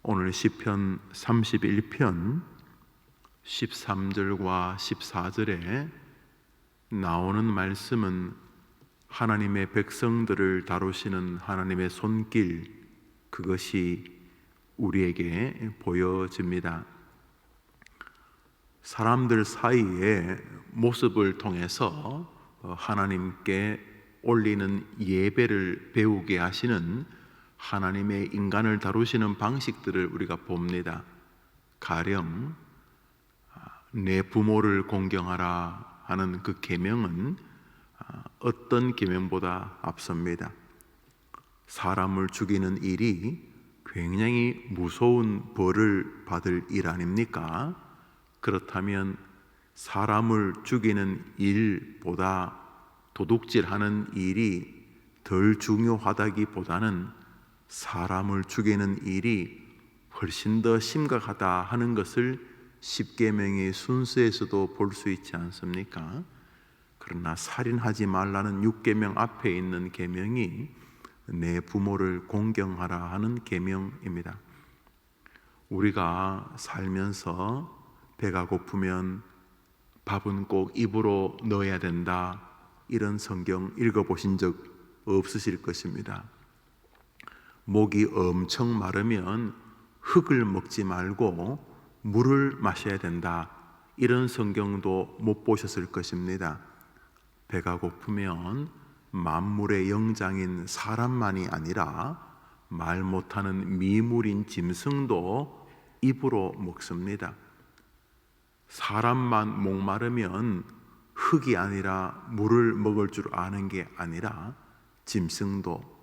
오늘 시편 31편 13절과 14절에 나오는 말씀은 하나님의 백성들을 다루시는 하나님의 손길, 그것이 우리에게 보여집니다. 사람들 사이의 모습을 통해서 하나님께 올리는 예배를 배우게 하시는 하나님의 인간을 다루시는 방식들을 우리가 봅니다. 가령 내 부모를 공경하라 하는 그 계명은 어떤 계명보다 앞섭니다. 사람을 죽이는 일이 굉장히 무서운 벌을 받을 일 아닙니까? 그렇다면 사람을 죽이는 일보다 도둑질하는 일이 덜 중요하다기보다는 사람을 죽이는 일이 훨씬 더 심각하다 하는 것을 십계명의 순서에서도 볼 수 있지 않습니까? 그러나 살인하지 말라는 육계명 앞에 있는 계명이 내 부모를 공경하라 하는 계명입니다. 우리가 살면서 배가 고프면 밥은 꼭 입으로 넣어야 된다, 이런 성경 읽어보신 적 없으실 것입니다. 목이 엄청 마르면 흙을 먹지 말고 물을 마셔야 된다, 이런 성경도 못 보셨을 것입니다. 배가 고프면 만물의 영장인 사람만이 아니라 말 못하는 미물인 짐승도 입으로 먹습니다. 사람만 목마르면 흙이 아니라 물을 먹을 줄 아는 게 아니라 짐승도,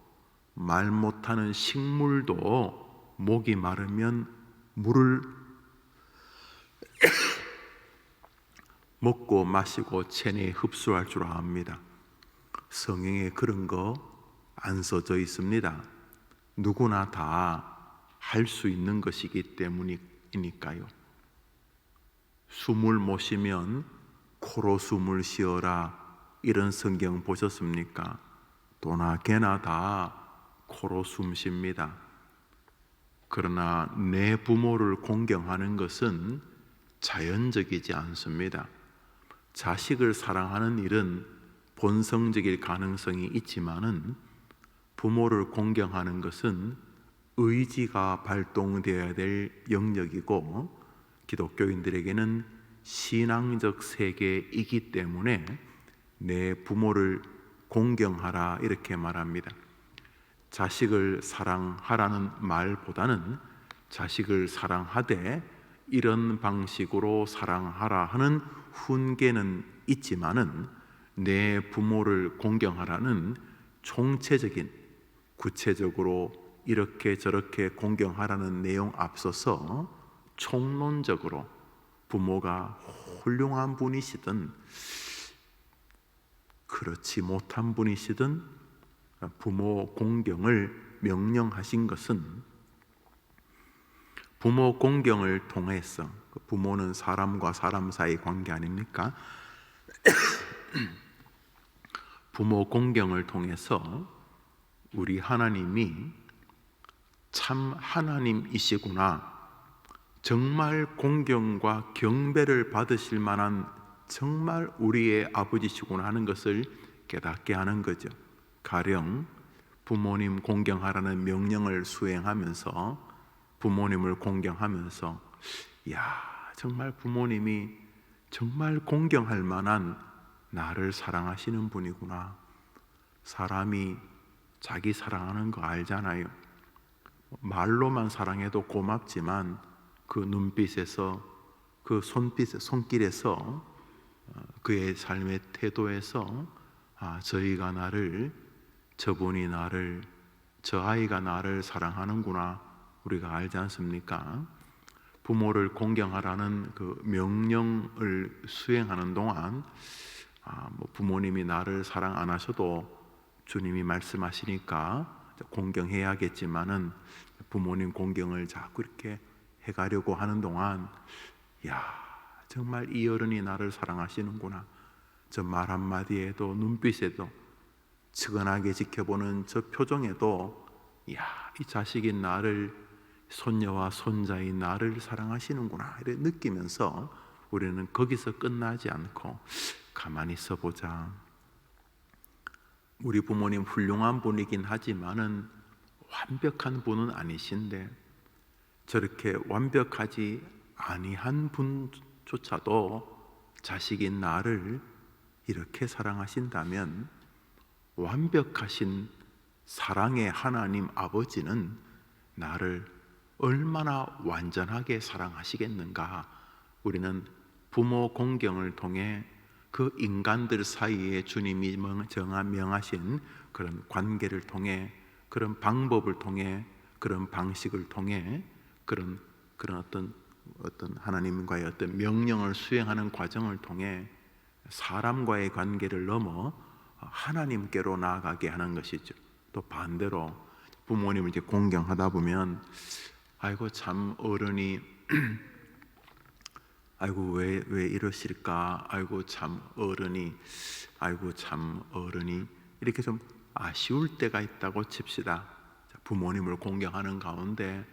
말 못하는 식물도 목이 마르면 물을 먹고 마시고 체내에 흡수할 줄 압니다. 성경에 그런 거 안 써져 있습니다. 누구나 다 할 수 있는 것이기 때문이니까요. 숨을 못 쉬면 코로 숨을 쉬어라, 이런 성경 보셨습니까? 도나 개나 다 코로 숨 쉽니다. 그러나 내 부모를 공경하는 것은 자연적이지 않습니다. 자식을 사랑하는 일은 본성적일 가능성이 있지만은 부모를 공경하는 것은 의지가 발동되어야 될 영역이고 기독교인들에게는 신앙적 세계이기 때문에 내 부모를 공경하라, 이렇게 말합니다. 자식을 사랑하라는 말보다는 자식을 사랑하되 이런 방식으로 사랑하라 하는 훈계는 있지만은 내 부모를 공경하라는 총체적인, 구체적으로 이렇게 저렇게 공경하라는 내용 앞서서 총론적으로 부모가 훌륭한 분이시든 그렇지 못한 분이시든 부모 공경을 명령하신 것은 부모 공경을 통해서, 부모는 사람과 사람 사이 관계 아닙니까? 부모 공경을 통해서 우리 하나님이 참 하나님이시구나, 정말 공경과 경배를 받으실 만한 정말 우리의 아버지시구나 하는 것을 깨닫게 하는 거죠. 가령 부모님 공경하라는 명령을 수행하면서, 부모님을 공경하면서, 정말 부모님이 정말 공경할 만한 나를 사랑하시는 분이구나. 사람이 자기 사랑하는 거 알잖아요. 말로만 사랑해도 고맙지만 그 눈빛에서, 그 손길에서, 그의 삶의 태도에서 저희가 나를, 저분이 나를, 저 아이가 나를 사랑하는구나, 우리가 알지 않습니까? 부모를 공경하라는 그 명령을 수행하는 동안 부모님이 나를 사랑 안 하셔도 주님이 말씀하시니까 공경해야겠지만은 부모님 공경을 자꾸 이렇게 해가려고 하는 동안 정말 이 어른이 나를 사랑하시는구나, 저 말 한마디에도 눈빛에도 측은하게 지켜보는 저 표정에도 이 자식이 나를 손녀와 손자인 나를 사랑하시는구나 이렇게 느끼면서 우리는 거기서 끝나지 않고 가만히 있어 보자. 우리 부모님 훌륭한 분이긴 하지만은 완벽한 분은 아니신데 저렇게 완벽하지 아니한 분조차도 자식인 나를 이렇게 사랑하신다면 완벽하신 사랑의 하나님 아버지는 나를 얼마나 완전하게 사랑하시겠는가. 우리는 부모 공경을 통해 그 인간들 사이에 주님이 명하신 그런 관계를 통해, 그런 방법을 통해, 그런 방식을 통해, 그런 어떤 하나님과의 어떤 명령을 수행하는 과정을 통해 사람과의 관계를 넘어 하나님께로 나아가게 하는 것이죠. 또 반대로 부모님을 이제 공경하다 보면 아이고 참 어른이 아이고 왜 이러실까? 아이고 참 어른이 이렇게 좀 아쉬울 때가 있다고 칩시다. 부모님을 공경하는 가운데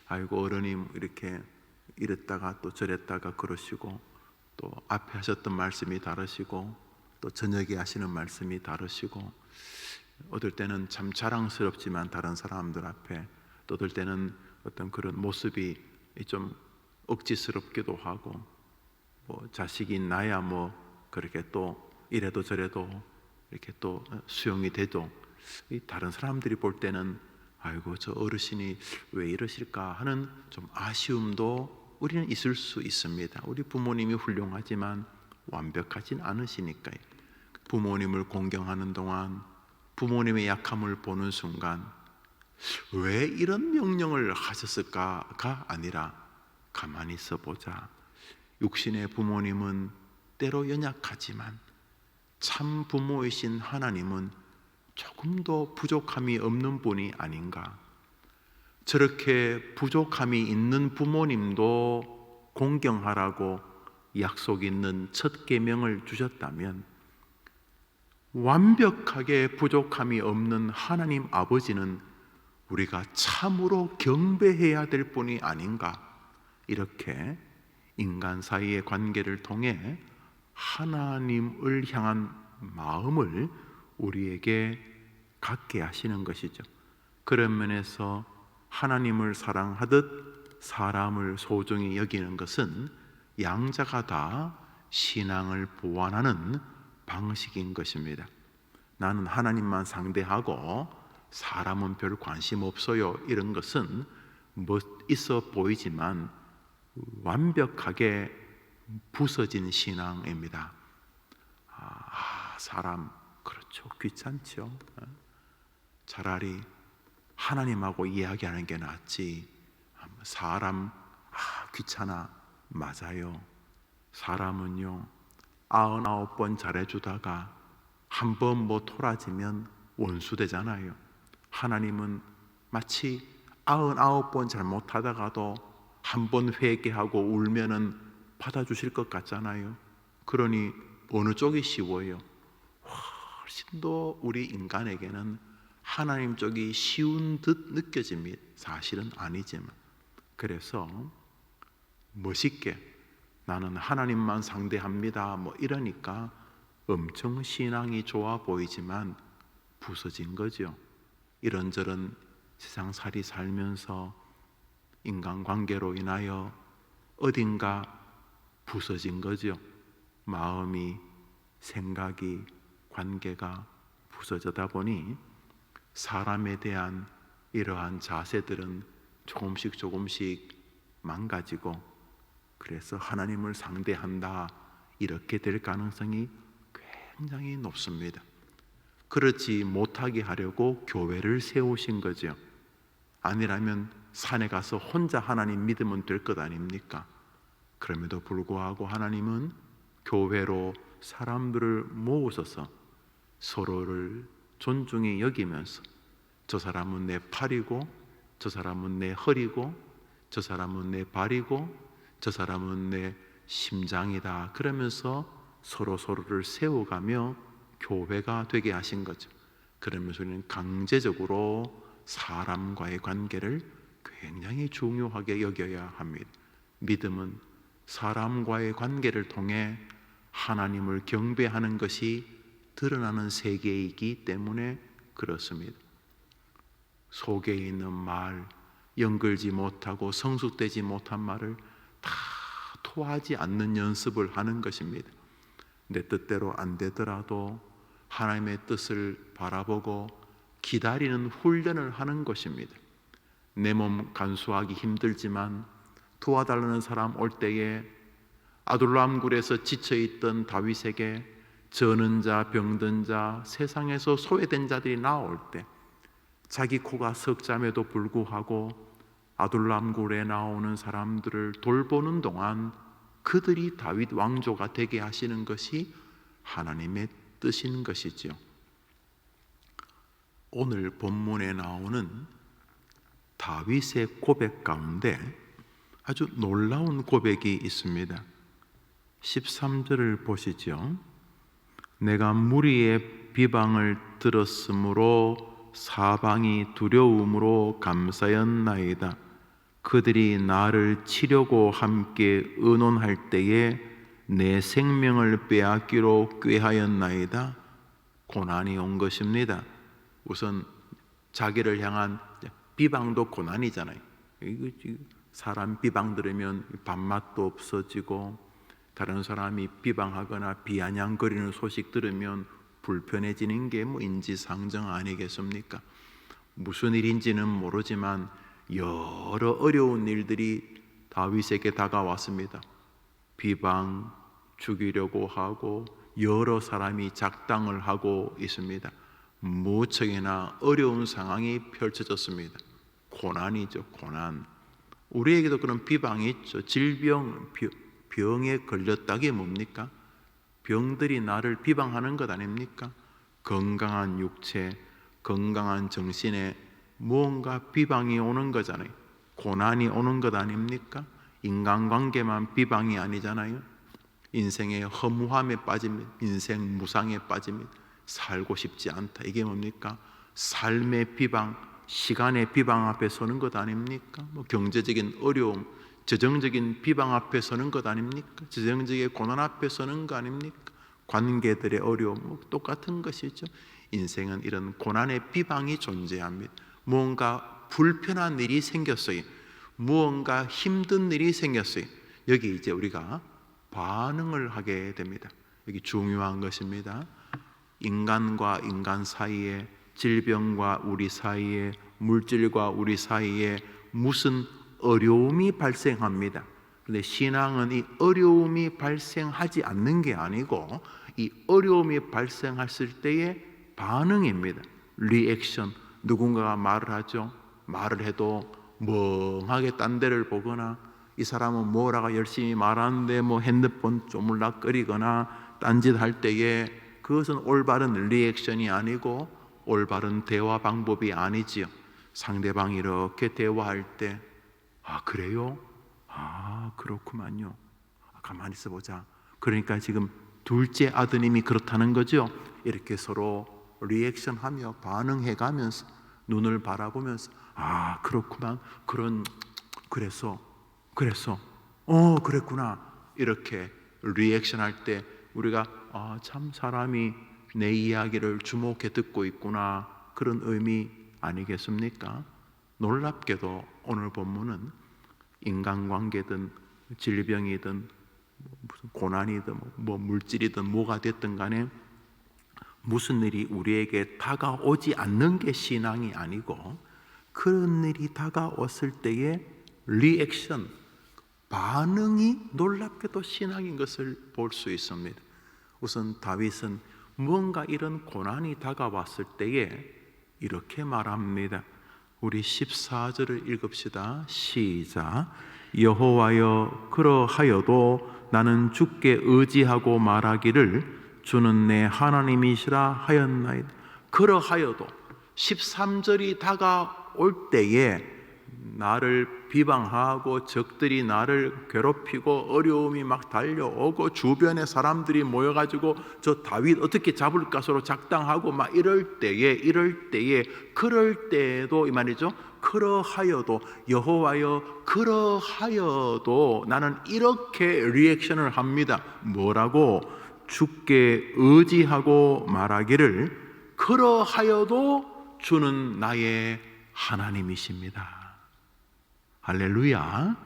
아이고 어른이 이렇게 이랬다가 또 저랬다가 그러시고 또 앞에 하셨던 말씀이 다르시고 또 저녁에 하시는 말씀이 다르시고 어떨 때는 참 자랑스럽지만 다른 사람들 앞에 또 어떨 때는 어떤 그런 모습이 좀 억지스럽기도 하고 뭐 자식이 나야 뭐 그렇게 또 이래도 저래도 이렇게 또 수용이 돼도 다른 사람들이 볼 때는 아이고 저 어르신이 왜 이러실까 하는 좀 아쉬움도 우리는 있을 수 있습니다. 우리 부모님이 훌륭하지만 완벽하진 않으시니까요. 부모님을 공경하는 동안 부모님의 약함을 보는 순간 왜 이런 명령을 하셨을까가 아니라 가만히 있어 보자. 육신의 부모님은 때로 연약하지만 참 부모이신 하나님은 조금도 부족함이 없는 분이 아닌가. 저렇게 부족함이 있는 부모님도 공경하라고 약속 있는 첫 계명을 주셨다면 완벽하게 부족함이 없는 하나님 아버지는 우리가 참으로 경배해야 될 분이 아닌가. 이렇게 인간 사이의 관계를 통해 하나님을 향한 마음을 우리에게 갖게 하시는 것이죠. 그런 면에서 하나님을 사랑하듯 사람을 소중히 여기는 것은 양자가 다 신앙을 보완하는 방식인 것입니다. 나는 하나님만 상대하고 사람은 별 관심 없어요. 이런 것은 있어 보이지만 완벽하게 부서진 신앙입니다. 사람 그렇죠. 귀찮죠. 차라리 하나님하고 이야기하는 게 낫지. 사람 귀찮아. 맞아요. 사람은요 99번 잘해주다가 한 번 뭐 토라지면 원수 되잖아요. 하나님은 마치 99번 잘못하다가도 한 번 회개하고 울면은 받아주실 것 같잖아요. 그러니 어느 쪽이 쉬워요? 훨씬 더 우리 인간에게는 하나님 쪽이 쉬운 듯 느껴집니다. 사실은 아니지만. 그래서 멋있게 나는 하나님만 상대합니다 뭐 이러니까 엄청 신앙이 좋아 보이지만 부서진 거죠. 이런저런 세상살이 살면서 인간관계로 인하여 어딘가 부서진 거죠. 마음이, 생각이, 관계가 부서져다 보니 사람에 대한 이러한 자세들은 조금씩 망가지고 그래서 하나님을 상대한다 이렇게 될 가능성이 굉장히 높습니다. 그렇지 못하게 하려고 교회를 세우신 거죠. 아니라면 산에 가서 혼자 하나님 믿으면 될 것 아닙니까? 그럼에도 불구하고 하나님은 교회로 사람들을 모으셔서 서로를 존중히 여기면서 저 사람은 내 팔이고 저 사람은 내 허리고 저 사람은 내 발이고 저 사람은 내 심장이다. 그러면서 서로를 세워가며 교회가 되게 하신 거죠. 그러면서 우리는 강제적으로 사람과의 관계를 굉장히 중요하게 여겨야 합니다. 믿음은 사람과의 관계를 통해 하나님을 경배하는 것이 드러나는 세계이기 때문에 그렇습니다. 속에 있는 말, 연결지 못하고 성숙되지 못한 말을 다 토하지 않는 연습을 하는 것입니다. 내 뜻대로 안 되더라도 하나님의 뜻을 바라보고 기다리는 훈련을 하는 것입니다. 내 몸 간수하기 힘들지만 도와달라는 사람 올 때에 아둘람 굴에서 지쳐있던 다윗에게 저는 자, 병든 자, 세상에서 소외된 자들이 나올 때 자기 코가 석잠에도 불구하고 아둘람 굴에 나오는 사람들을 돌보는 동안 그들이 다윗 왕조가 되게 하시는 것이 하나님의 뜻인 것이지요. 오늘 본문에 나오는 다윗의 고백 가운데 아주 놀라운 고백이 있습니다. 13절을 보시죠. 내가 무리의 비방을 들었으므로 사방이 두려움으로 감사였나이다. 그들이 나를 치려고 함께 의논할 때에 내 생명을 빼앗기로 꾀하였나이다. 고난이 온 것입니다. 우선 자기를 향한 비방도 고난이잖아요. 사람 비방 들으면 밥맛도 없어지고, 다른 사람이 비방하거나 비아냥거리는 소식 들으면 불편해지는 게 인지상정 아니겠습니까? 무슨 일인지는 모르지만 여러 어려운 일들이 다윗에게 다가왔습니다. 비방, 죽이려고 하고 여러 사람이 작당을 하고 있습니다. 무척이나 어려운 상황이 펼쳐졌습니다. 고난이죠, 고난. 우리에게도 그런 비방이 있죠. 병에 걸렸다게 뭡니까? 병들이 나를 비방하는 것 아닙니까? 건강한 육체, 건강한 정신에 무언가 비방이 오는 거잖아요. 고난이 오는 것 아닙니까? 인간관계만 비방이 아니잖아요. 인생의 허무함에 빠집니다. 인생 무상에 빠집니다. 살고 싶지 않다. 이게 뭡니까? 삶의 비방, 시간의 비방 앞에 서는 것 아닙니까? 경제적인 어려움, 재정적인 비방 앞에 서는 것 아닙니까? 재정적인 고난 앞에 서는 것 아닙니까? 관계들의 어려움, 똑같은 것이죠. 인생은 이런 고난의 비방이 존재합니다. 무언가 불편한 일이 생겼어요. 무언가 힘든 일이 생겼어요. 여기 이제 우리가 반응을 하게 됩니다. 여기 중요한 것입니다. 인간과 인간 사이에, 질병과 우리 사이에, 물질과 우리 사이에 무슨 어려움이 발생합니다. 그런데 신앙은 이 어려움이 발생하지 않는 게 아니고 이 어려움이 발생했을 때의 반응입니다. 리액션. 누군가가 말을 하죠. 말을 해도 멍하게 딴 데를 보거나, 이 사람은 뭐라고 열심히 말하는데 핸드폰 쪼물락거리거나 딴짓할 때에 그것은 올바른 리액션이 아니고 올바른 대화 방법이 아니지요. 상대방이 이렇게 대화할 때, 아 그래요? 아 그렇구만요. 가만히 있어보자. 그러니까 지금 둘째 아드님이 그렇다는 거죠. 이렇게 서로 리액션하며 반응해가면서 눈을 바라보면서, 아 그렇구만. 그래서 그랬구나. 이렇게 리액션할 때 우리가 참 사람이 내 이야기를 주목해 듣고 있구나, 그런 의미 아니겠습니까? 놀랍게도 오늘 본문은 인간관계든 질병이든 무슨 고난이든 물질이든 뭐가 됐든 간에 무슨 일이 우리에게 다가오지 않는 게 신앙이 아니고, 그런 일이 다가왔을 때의 리액션, 반응이 놀랍게도 신앙인 것을 볼 수 있습니다. 우선 다윗은 무언가 이런 고난이 다가왔을 때에 이렇게 말합니다. 우리 14절을 읽읍시다. 시작. 여호와여, 그러하여도 나는 주께 의지하고 말하기를 주는 내 하나님이시라 하였나이다. 그러하여도 13절이 다가올 때에 나를 비방하고 적들이 나를 괴롭히고 어려움이 막 달려오고 주변에 사람들이 모여가지고 저 다윗 어떻게 잡을까 서로 작당하고 막 이럴 때에 그럴 때에도 이 말이죠. 그러하여도 여호와여 그러하여도 나는 이렇게 리액션을 합니다. 뭐라고? 주께 의지하고 말하기를 그러하여도 주는 나의 하나님이십니다. 할렐루야.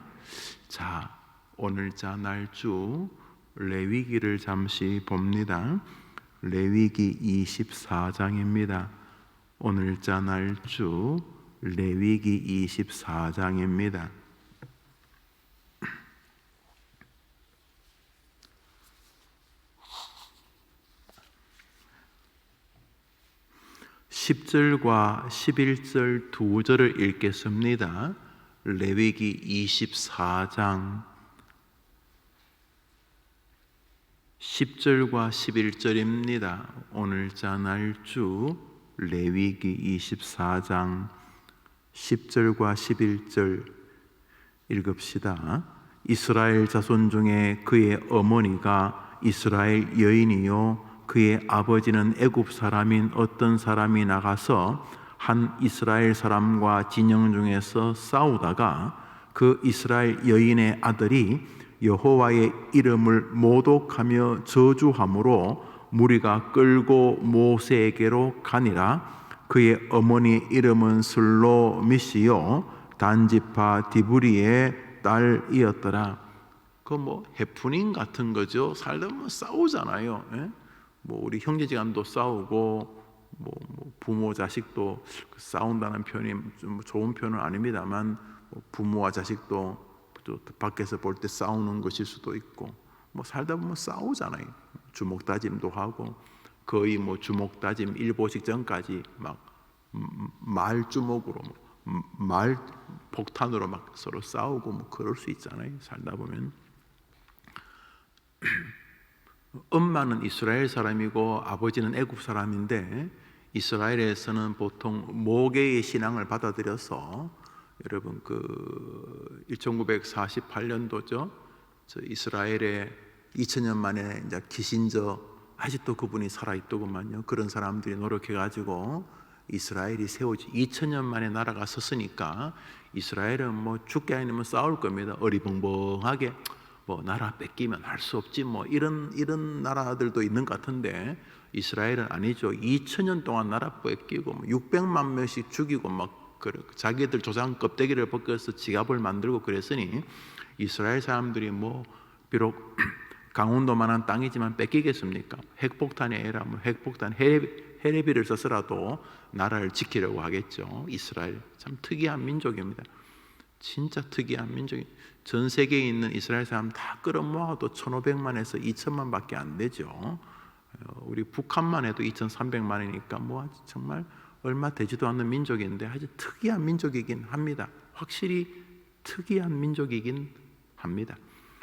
자, 오늘자 날주 레위기를 잠시 봅니다. 레위기 24장입니다. 오늘자 날주 레위기 24장입니다. 10절과 11절 두 절을 읽겠습니다. 레위기 24장 10절과 11절입니다. 오늘자 날주 레위기 24장 10절과 11절 읽읍시다. 이스라엘 자손 중에 그의 어머니가 이스라엘 여인이요 그의 아버지는 애굽 사람인 어떤 사람이 나가서 한 이스라엘 사람과 진영 중에서 싸우다가 그 이스라엘 여인의 아들이 여호와의 이름을 모독하며 저주함으로 무리가 끌고 모세에게로 가니라. 그의 어머니 이름은 슬로미시요 단지파 디브리의 딸이었더라. 그 뭐 해프닝 같은 거죠. 살다 보면 싸우잖아요. 예? 뭐 우리 형제지간도 싸우고 뭐 부모 자식도 싸운다는 표현이 좀 좋은 표현은 아닙니다만 부모와 자식도 또 밖에서 볼 때 싸우는 것일 수도 있고 뭐 살다 보면 싸우잖아요. 주먹 다짐도 하고 거의 뭐 주먹 다짐 일보 직전까지 막 말주먹으로 말 폭탄으로 막 서로 싸우고 뭐 그럴 수 있잖아요. 살다 보면 엄마는 이스라엘 사람이고 아버지는 애굽 사람인데 이스라엘에서는 보통 모계의 신앙을 받아들여서 여러분 그 1948년도죠. 저 이스라엘에 2000년 만에 이제 기신저 아직도 그분이 살아 있더구만요. 그런 사람들이 노력해 가지고 이스라엘이 세워지 2000년 만에 나라가 섰으니까 이스라엘은 뭐 죽게 아니면 싸울 겁니다. 어리벙벙하게 뭐 나라 뺏기면 할 수 없지 뭐 이런 나라들도 있는 것 같은데 이스라엘은 아니죠. 2000년 동안 나라 뺏기고 뭐 600만 명씩 죽이고 막 자기들 조상 껍데기를 벗겨서 지갑을 만들고 그랬으니 이스라엘 사람들이 뭐 비록 강원도만한 땅이지만 뺏기겠습니까? 핵폭탄이 아니라 뭐 핵폭탄 해레비를 써서라도 나라를 지키려고 하겠죠. 이스라엘 참 특이한 민족입니다. 진짜 특이한 민족이 전 세계에 있는 이스라엘 사람 다 끌어모아도 1,500만에서 2,000만 밖에 안 되죠. 우리 북한만 해도 2,300만이니까 뭐 정말 얼마 되지도 않는 민족인데 아주 특이한 민족이긴 합니다. 확실히 특이한 민족이긴 합니다.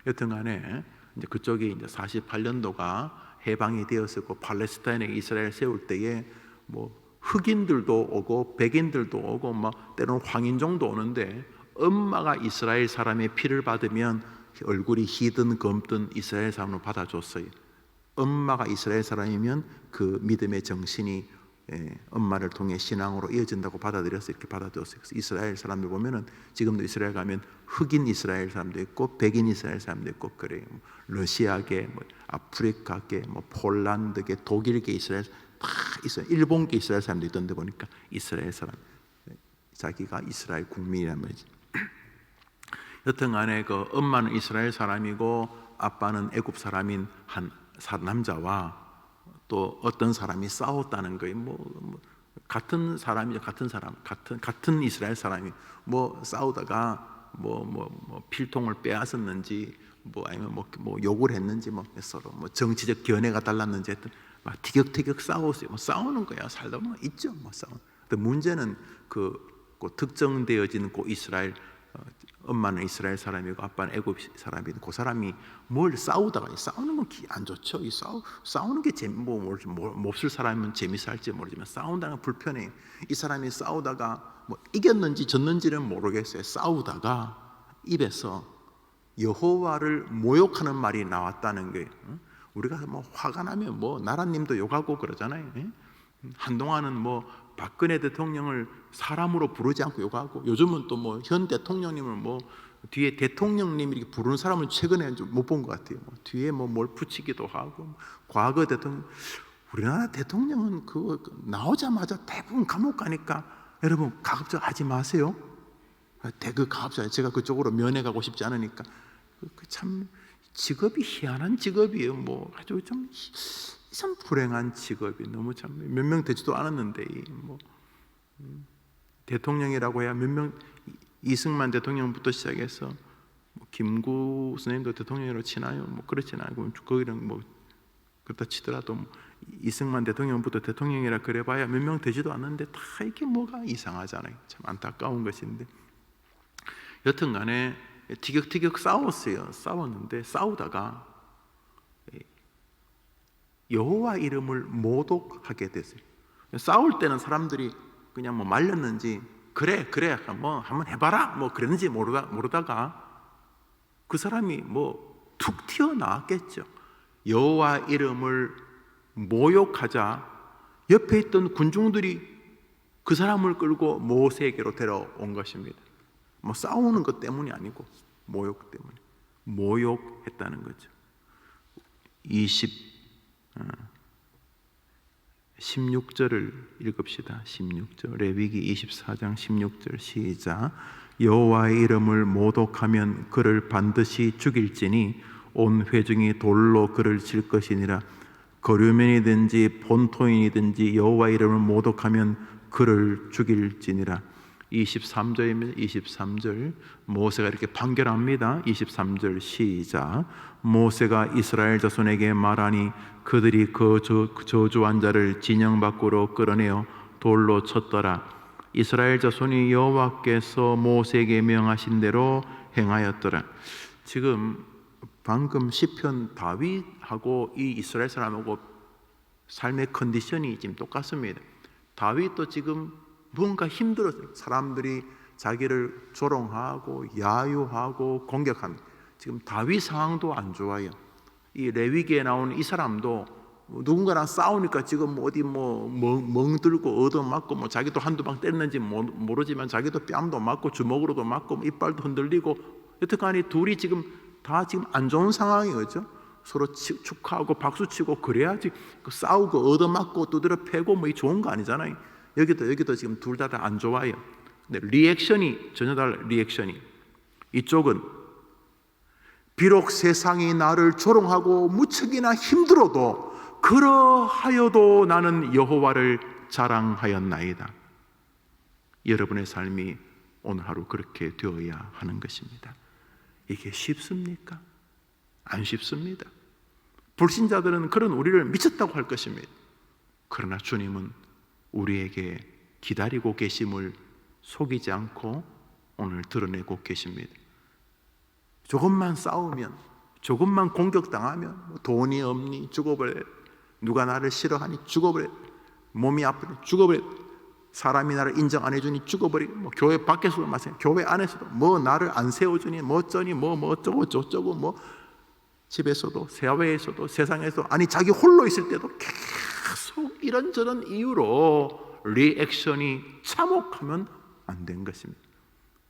여튼간에 이제 그쪽에 이제 48년도가 해방이 되었었고 팔레스타인에 이스라엘 세울 때에 뭐 흑인들도 오고 백인들도 오고 막 때로는 황인종도 오는데 엄마가 이스라엘 사람의 피를 받으면 얼굴이 희든 검든 이스라엘 사람으로 받아줬어요. 엄마가 이스라엘 사람이면 그 믿음의 정신이 엄마를 통해 신앙으로 이어진다고 받아들여서 이렇게 받아들였어요. 그래서 이스라엘 사람들 보면은 지금도 이스라엘 가면 흑인 이스라엘 사람도 있고 백인 이스라엘 사람도 있고 그래요. 러시아계, 뭐 아프리카계, 뭐 폴란드계, 독일계 이스라엘 다 있어요. 일본계 이스라엘 사람도 있던데 보니까 이스라엘 사람 자기가 이스라엘 국민이란 말이지. 여튼간에 그 엄마는 이스라엘 사람이고 아빠는 애굽 사람인 한 남자와 또 어떤 사람이 싸웠다는 거예요. 뭐 같은 사람이죠. 같은 이스라엘 사람이 뭐 싸우다가 뭐 필통을 빼앗았는지 뭐 아니면 뭐 욕을 했는지 뭐 서로 뭐 정치적 견해가 달랐는지 하여튼 막 티격태격 싸웠어요. 뭐 싸우는 거야. 살다 보면 있죠. 뭐 싸우는. 근데 문제는 그 특정되어지는 그 이스라엘 엄마는 이스라엘 사람이고 아빠는 애굽 사람이고 그 사람이 뭘 싸우다가 싸우는 건 안 좋죠. 싸우는 게 몹쓸 사람은 재미있어 할지 모르지만 싸운다는 건 불편해요. 이 사람이 싸우다가 뭐 이겼는지 졌는지는 모르겠어요. 싸우다가 입에서 여호와를 모욕하는 말이 나왔다는 거예요. 우리가 뭐 화가 나면 뭐 나라님도 욕하고 그러잖아요. 한동안은 뭐 박근혜 대통령을 사람으로 부르지 않고 욕하고, 요즘은 또 뭐 현 대통령님을 뭐 뒤에 대통령님 이렇게 부르는 사람은 최근에 못 본 것 같아요. 뒤에 뭐 뭘 붙이기도 하고. 과거 대통령, 우리나라 대통령은 그거 나오자마자 대부분 감옥 가니까 여러분 가급적 하지 마세요. 대그 가급적, 제가 그쪽으로 면회 가고 싶지 않으니까. 참 직업이 희한한 직업이에요. 뭐 아주 참 불행한 직업이 너무 참 몇 명 되지도 않았는데 뭐 대통령이라고 해야 몇 명, 이승만 대통령부터 시작해서 뭐 김구 선생님도 대통령으로 치나요? 뭐 그렇진 않고 거기는 뭐 그렇다 치더라도 뭐 이승만 대통령부터 대통령이라 그래봐야 몇 명 되지도 않는데 다 이게 뭐가 이상하잖아요. 참 안타까운 것인데 여튼간에 티격태격 싸웠는데 싸우다가 여호와 이름을 모독하게 됐어요. 싸울 때는 사람들이 그냥 뭐 말렸는지 그래 뭐 한번 해봐라 뭐 그랬는지 모르다가 그 사람이 뭐 툭 튀어나왔겠죠. 여호와 이름을 모욕하자 옆에 있던 군중들이 그 사람을 끌고 모세에게로 데려온 것입니다. 뭐 싸우는 것 때문이 아니고 모욕 때문에 모욕했다는 거죠. 16절을 읽읍시다. 16절 레위기 24장 16절 시작. 여호와의 이름을 모독하면 그를 반드시 죽일지니 온 회중이 돌로 그를 칠 것이니라. 거류면이든지 본토인이든지 여호와의 이름을 모독하면 그를 죽일지니라. 23절입니다. 23절 모세가 이렇게 판결합니다. 23절 시작. 모세가 이스라엘 자손에게 말하니 그들이 그 저주한 자를 진영 밖으로 끌어내어 돌로 쳤더라. 이스라엘 자손이 여호와께서 모세에게 명하신 대로 행하였더라. 지금 방금 시편 다윗하고 이 이스라엘 사람하고 삶의 컨디션이 지금 똑같습니다. 다윗도 지금 뭔가 힘들었어요. 사람들이 자기를 조롱하고 야유하고 공격합니다. 지금 다윗 상황도 안 좋아요. 이 레위기에 나오는 이 사람도 누군가랑 싸우니까 지금 어디 멍들고 얻어맞고 뭐 자기도 한두 방 때렸는지 모르지만 자기도 뺨도 맞고 주먹으로도 맞고 이빨도 흔들리고 여태까지 둘이 지금 다 지금 안 좋은 상황이에요. 그렇죠? 서로 축하하고 박수치고 그래야지 싸우고 얻어맞고 두드려 패고 뭐 이 좋은 거 아니잖아요. 여기도 지금 둘 다 안 좋아요. 근데 리액션이 전혀 달라요. 리액션이 이쪽은 비록 세상이 나를 조롱하고 무척이나 힘들어도 그러하여도 나는 여호와를 자랑하였나이다. 여러분의 삶이 오늘 하루 그렇게 되어야 하는 것입니다. 이게 쉽습니까? 안 쉽습니다. 불신자들은 그런 우리를 미쳤다고 할 것입니다. 그러나 주님은 우리에게 기다리고 계심을 속이지 않고 오늘 드러내고 계십니다. 조금만 싸우면, 조금만 공격당하면 돈이 없니? 죽어버려. 누가 나를 싫어하니? 죽어버려. 몸이 아프니? 죽어버려. 사람이 나를 인정 안 해주니? 죽어버려. 뭐 교회 밖에서도 마찬가지, 교회 안에서도 뭐 나를 안 세워주니? 뭐 어쩌니? 뭐 어쩌고 저쩌고 뭐 집에서도 사회에서도 세상에서도 아니 자기 홀로 있을 때도 계속 이런저런 이유로 리액션이 참혹하면 안 된 것입니다.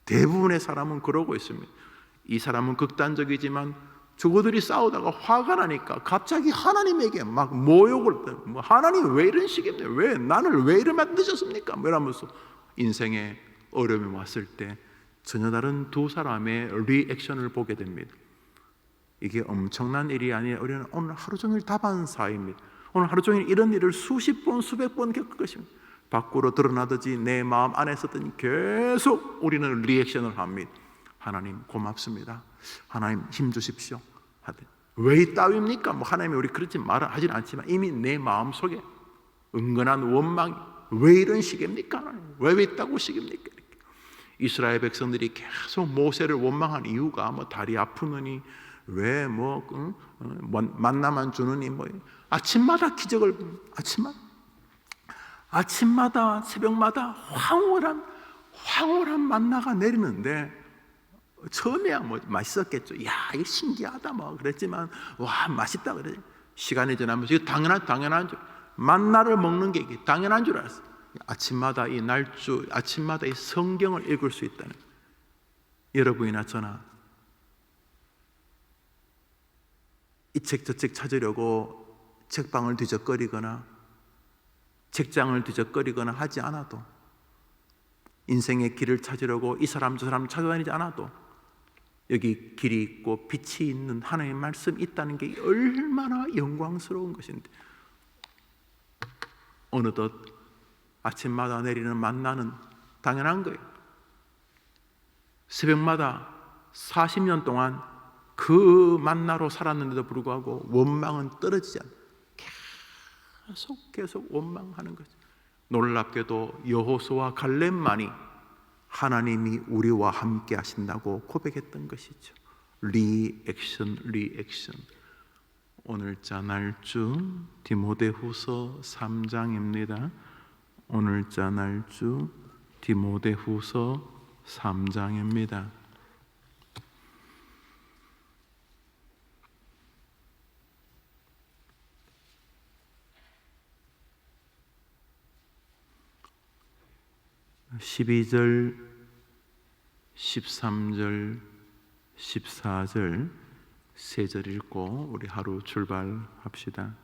대부분의 사람은 그러고 있습니다. 이 사람은 극단적이지만 저거들이 싸우다가 화가 나니까 갑자기 하나님에게 막 모욕을, 하나님 왜 이런 식입니까? 왜 나를 왜 이래 만드셨습니까? 뭐 이러면서 인생에 어려움이 왔을 때 전혀 다른 두 사람의 리액션을 보게 됩니다. 이게 엄청난 일이 아니라 우리는 오늘 하루 종일 다반사입니다. 오늘 하루 종일 이런 일을 수십 번 수백 번 겪을 것입니다. 밖으로 드러나든지 내 마음 안에서든 계속 우리는 리액션을 합니다. 하나님 고맙습니다. 하나님 힘 주십시오. 왜 이따위입니까? 뭐 하나님이 우리 그렇지 말을 하진 않지만 이미 내 마음 속에 은근한 원망이 왜 이런 식입니까? 왜 있다고 식입니까? 이스라엘 백성들이 계속 모세를 원망한 이유가 뭐 다리 아프느니 왜 만나만 주느니 뭐 아침마다 기적을 아침마다 새벽마다 황홀한 만나가 내리는데 처음에야 뭐 맛있었겠죠. 야, 이거 신기하다 뭐 그랬지만 와 맛있다 그래. 시간이 지나면서 이거 당연한 줄 만나를 먹는 게 이게 당연한 줄 알았어. 아침마다 이 날주 아침마다 이 성경을 읽을 수 있다는 여러분이나 저나 이 책 저 책 찾으려고 책방을 뒤적거리거나 책장을 뒤적거리거나 하지 않아도 인생의 길을 찾으려고 이 사람 저 사람 찾아다니지 않아도 여기 길이 있고 빛이 있는 하나님의 말씀이 있다는 게 얼마나 영광스러운 것인데 어느덧 아침마다 내리는 만나는 당연한 거예요. 새벽마다 40년 동안 그 만나로 살았는데도 불구하고 원망은 떨어지지 않아요. 계속 원망하는 거죠. 놀랍게도 여호수아와 갈렙만이 하나님이 우리와 함께 하신다고 고백했던 것이죠. 리액션. 오늘자 날주 디모데후서 3장입니다. 오늘자 날주 디모데후서 3장입니다. (12절) (13절) (14절) 세 절 읽고 우리 하루 출발합시다.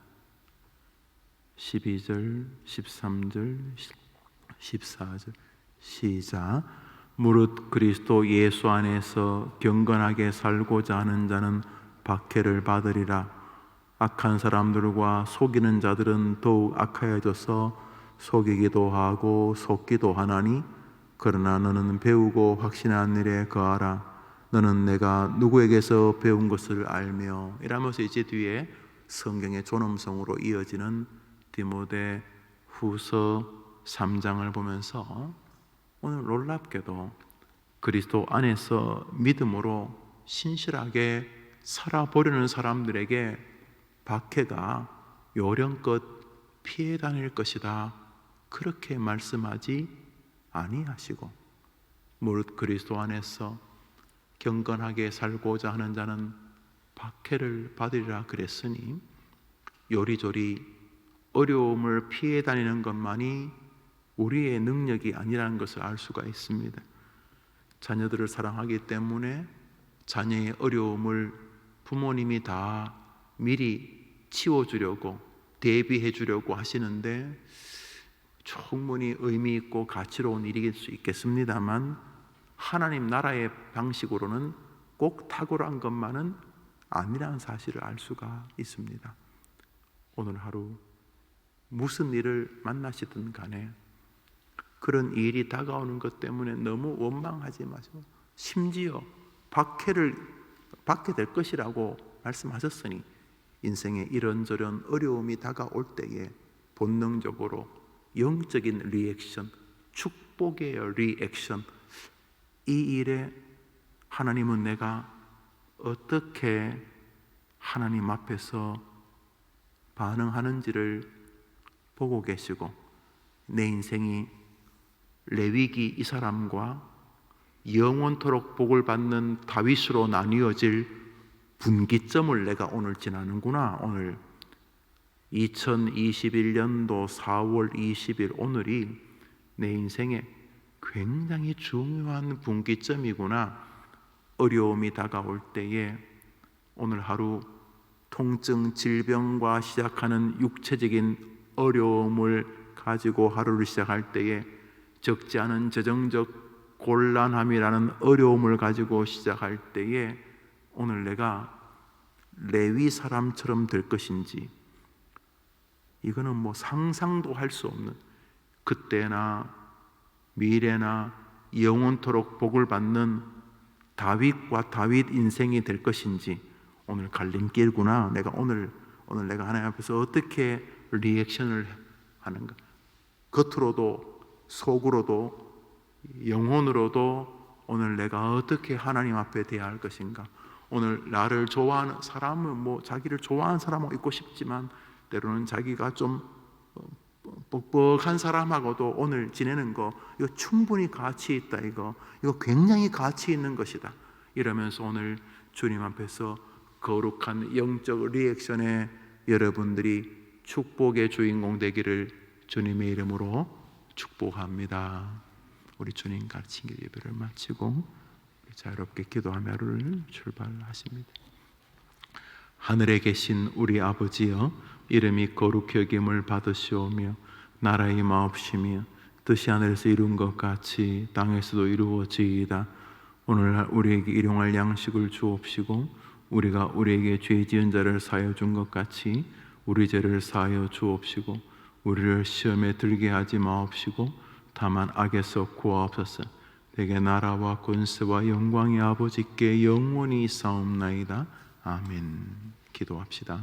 12절, 13절, 14절 시작. 무릇 그리스도 예수 안에서 경건하게 살고자 하는 자는 박해를 받으리라. 악한 사람들과 속이는 자들은 더욱 악하여져서 속이기도 하고 속기도 하나니 그러나 너는 배우고 확신한 일에 거하라. 너는 내가 누구에게서 배운 것을 알며 이라면서 이제 뒤에 성경의 존엄성으로 이어지는 디모데 후서 3장을 보면서 오늘 놀랍게도 그리스도 안에서 믿음으로 신실하게 살아보려는 사람들에게 박해가 요령껏 피해 다닐 것이다 그렇게 말씀하지 아니하시고 무릇 그리스도 안에서 경건하게 살고자 하는 자는 박해를 받으리라 그랬으니 요리조리 어려움을 피해 다니는 것만이 우리의 능력이 아니라는 것을 알 수가 있습니다. 자녀들을 사랑하기 때문에 자녀의 어려움을 부모님이 다 미리 치워주려고 대비해 주려고 하시는데 충분히 의미 있고 가치로운 일일 수 있겠습니다만 하나님 나라의 방식으로는 꼭 탁월한 것만은 아니라는 사실을 알 수가 있습니다. 오늘 하루 무슨 일을 만나시든 간에 그런 일이 다가오는 것 때문에 너무 원망하지 마시고 심지어 박해를 받게 될 것이라고 말씀하셨으니 인생에 이런저런 어려움이 다가올 때에 본능적으로 영적인 리액션, 축복의 리액션, 이 일에 하나님은 내가 어떻게 하나님 앞에서 반응하는지를 보고 계시고 내 인생이 레위기 이 사람과 영원토록 복을 받는 다윗으로 나뉘어질 분기점을 내가 오늘 지나는구나. 오늘 2021년도 4월 20일 오늘이 내 인생에 굉장히 중요한 분기점이구나. 어려움이 다가올 때에 오늘 하루 통증, 질병과 시작하는 육체적인 어려움을 가지고 하루를 시작할 때에 적지 않은 재정적 곤란함이라는 어려움을 가지고 시작할 때에 오늘 내가 레위 사람처럼 될 것인지 이거는 뭐 상상도 할 수 없는 그때나 미래나 영원토록 복을 받는 다윗과 다윗 인생이 될 것인지 오늘 갈림길구나. 내가 오늘 내가 하나님 앞에서 어떻게 리액션을 하는가. 겉으로도 속으로도 영혼으로도 오늘 내가 어떻게 하나님 앞에 대할 것인가. 오늘 나를 좋아하는 사람은 자기를 좋아하는 사람하고 있고 싶지만 때로는 자기가 좀 뻑뻑한 사람하고도 오늘 지내는 거 이거 충분히 가치 있다. 이거 굉장히 가치 있는 것이다. 이러면서 오늘 주님 앞에서 거룩한 영적 리액션에 여러분들이 축복의 주인공 되기를 주님의 이름으로 축복합니다. 우리 주님 가르친 예배를 마치고 자유롭게 기도하며 하루를 출발하십니다. 하늘에 계신 우리 아버지여, 이름이 거룩히 여김을 받으시오며 나라의 임하옵시며 뜻이 하늘에서 이룬 것 같이 땅에서도 이루어지이다. 오늘날 우리에게 일용할 양식을 주옵시고 우리가 우리에게 죄 지은 자를 사하여 준 것 같이 우리 죄를 사하여 주옵시고 우리를 시험에 들게 하지 마옵시고 다만 악에서 구하옵소서. 내게 나라와 권세와 영광이 아버지께 영원히 있사옵나이다. 아멘. 기도합시다.